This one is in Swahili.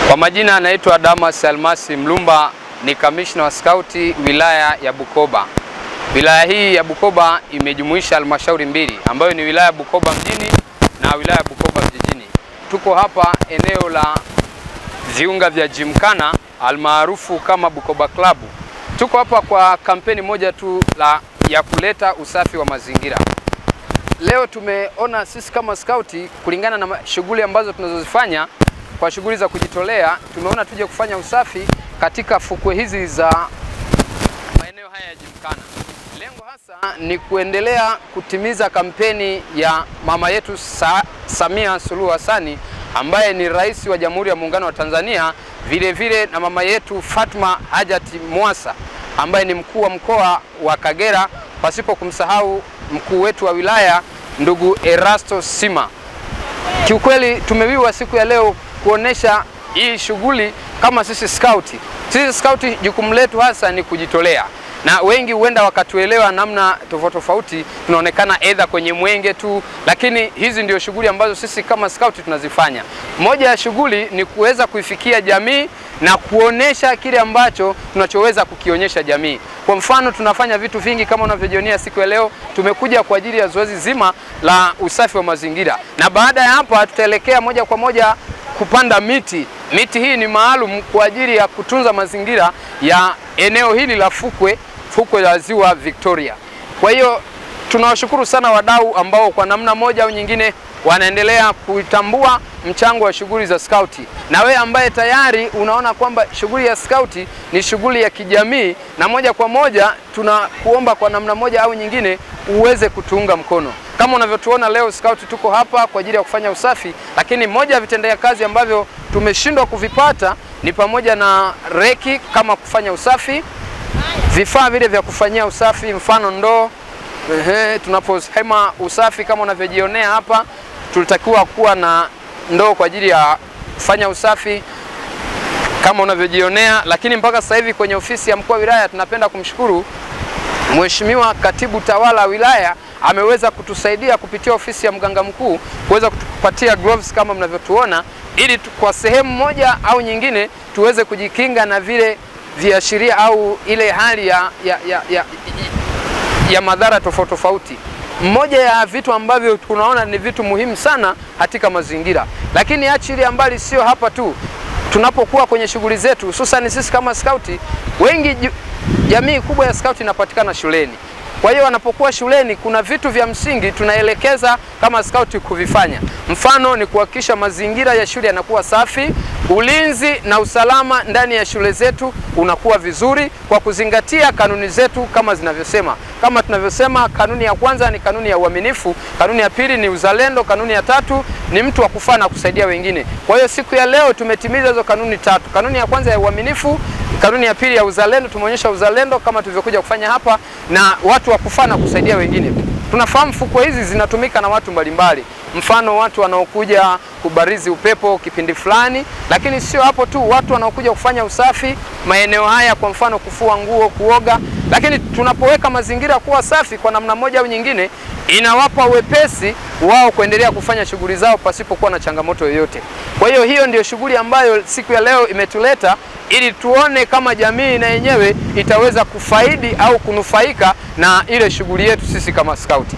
Kwa majina anaitwa Damas Almasi Mlumba, ni kamishna wa skauti wilaya ya Bukoba. Wilaya hii ya Bukoba imejumuisha halmashauri mbili ambayo ni wilaya ya Bukoba mjini na wilaya ya Bukoba vijijini. Tuko hapa eneo la viunga vya Gymkhana almaarufu kama Bukoba Club. Tuko hapa kwa kampeni moja tu ya kuleta usafi wa mazingira. Leo tumeona sisi kama skauti, kulingana na shughuli ambazo tunazozifanya kwa shughuli za kujitolea, tumeona tuje kufanya usafi katika fukwe hizi za maeneo haya ya Gymkhana. Lengo hasa ni kuendelea kutimiza kampeni ya mama yetu Samia Suluhu Hassan ambaye ni rais wa Jamhuri ya Muungano wa Tanzania, vile vile na mama yetu Fatma Hajati Mwasa ambaye ni mkuu wa mkoa wa Kagera, pasipo kumsahau mkuu wetu wa wilaya ndugu Erasto Sima. Kiukweli tumewiwa siku ya leo kuonesha hii shughuli kama sisi skauti. Sisi skauti jukumu letu hasa ni kujitolea. Na wengi huenda wakatuelewa namna tofauti, tunaonekana aidha kwenye mwenge tu, lakini hizi ndio shughuli ambazo sisi kama skauti tunazifanya. Moja ya shughuli ni kuweza kuifikia jamii na kuonesha kile ambacho tunachoweza kukionyesha jamii. Kwa mfano, tunafanya vitu vingi kama unavyojionea siku ya leo. Tumekuja kwa ajili ya zoezi zima la usafi wa mazingira, na baada ya hapa tutaelekea moja kwa moja kupanda miti. Miti hii ni maalum kwa ajili ya kutunza mazingira ya eneo hili la fukwe la Ziwa Victoria. Kwa hiyo tunawashukuru sana wadau ambao kwa namna moja au nyingine wanaendelea kutambua mchango wa shughuli za skauti. Na wewe ambaye tayari unaona kwamba shughuli ya skauti ni shughuli ya kijamii, na moja kwa moja tunakuomba kwa namna moja au nyingine uweze kutuunga mkono. Kama unavyotuona leo skauti tuko hapa kwa ajili ya kufanya usafi, lakini moja ya vitendea kazi ambavyo tumeshindwa kuvipata ni pamoja na reki kama kufanya usafi, vifaa vile vya kufanyia usafi, mfano ndoo. Tunaposema usafi kama unavyojionea hapa, tulitakiwa kuwa na ndoo kwa ajili ya kufanya usafi kama unavyojionea, lakini mpaka sasa hivi kwenye ofisi ya mkuu wa wilaya tunapenda kumshukuru Mheshimiwa Katibu Tawala wa wilaya ameweza kutusaidia kupitia ofisi ya mganga mkuu kuweza kutupatia gloves kama mnavyotuona, ili kwa sehemu moja au nyingine tuweze kujikinga na vile viashiria au ile hali ya madhara tofauti. Mmoja ya vitu ambavyo tunaona ni vitu muhimu sana katika mazingira. Lakini achilia mbali, sio hapa tu. Tunapokuwa kwenye shughuli zetu, hususan sisi kama skauti, wengi jamii kubwa ya skauti inapatikana shuleni. Kwa hiyo wanapokuwa shuleni, kuna vitu vya msingi tunaelekeza kama skauti kuvifanya. Mfano ni kuhakikisha mazingira ya shule yanakuwa safi, ulinzi na usalama ndani ya shule zetu unakuwa vizuri kwa kuzingatia kanuni zetu kama zinavyosema. Kama tunavyosema, kanuni ya kwanza ni kanuni ya uaminifu, kanuni ya pili ni uzalendo, kanuni ya tatu ni mtu wa kufaa na kusaidia wengine. Kwa hiyo siku ya leo tumetimiza hizo kanuni tatu. Kanuni ya kwanza ya uaminifu, kanuni ya pili ya uzalendo, tumeonyesha uzalendo kama tulivyokuja kufanya hapa, na watu wa kufaa na kusaidia wengine. Tunafahamu fukwe hizi zinatumika na watu mbalimbali, mfano watu wanaokuja kubarizi upepo kipindi fulani, lakini sio hapo tu, watu wanaokuja kufanya usafi maeneo haya, kwa mfano kufua nguo, kuoga. Lakini tunapoweka mazingira kuwa safi kwa namna moja au nyingine, inawapa uwepesi wao kuendelea kufanya shughuli zao pasipokuwa na changamoto yoyote. Kwa hiyo hiyo ndio shughuli ambayo siku ya leo imetuleta, ili tuone kama jamii na yenyewe itaweza kufaidi au kunufaika na ile shughuli yetu sisi kama skauti.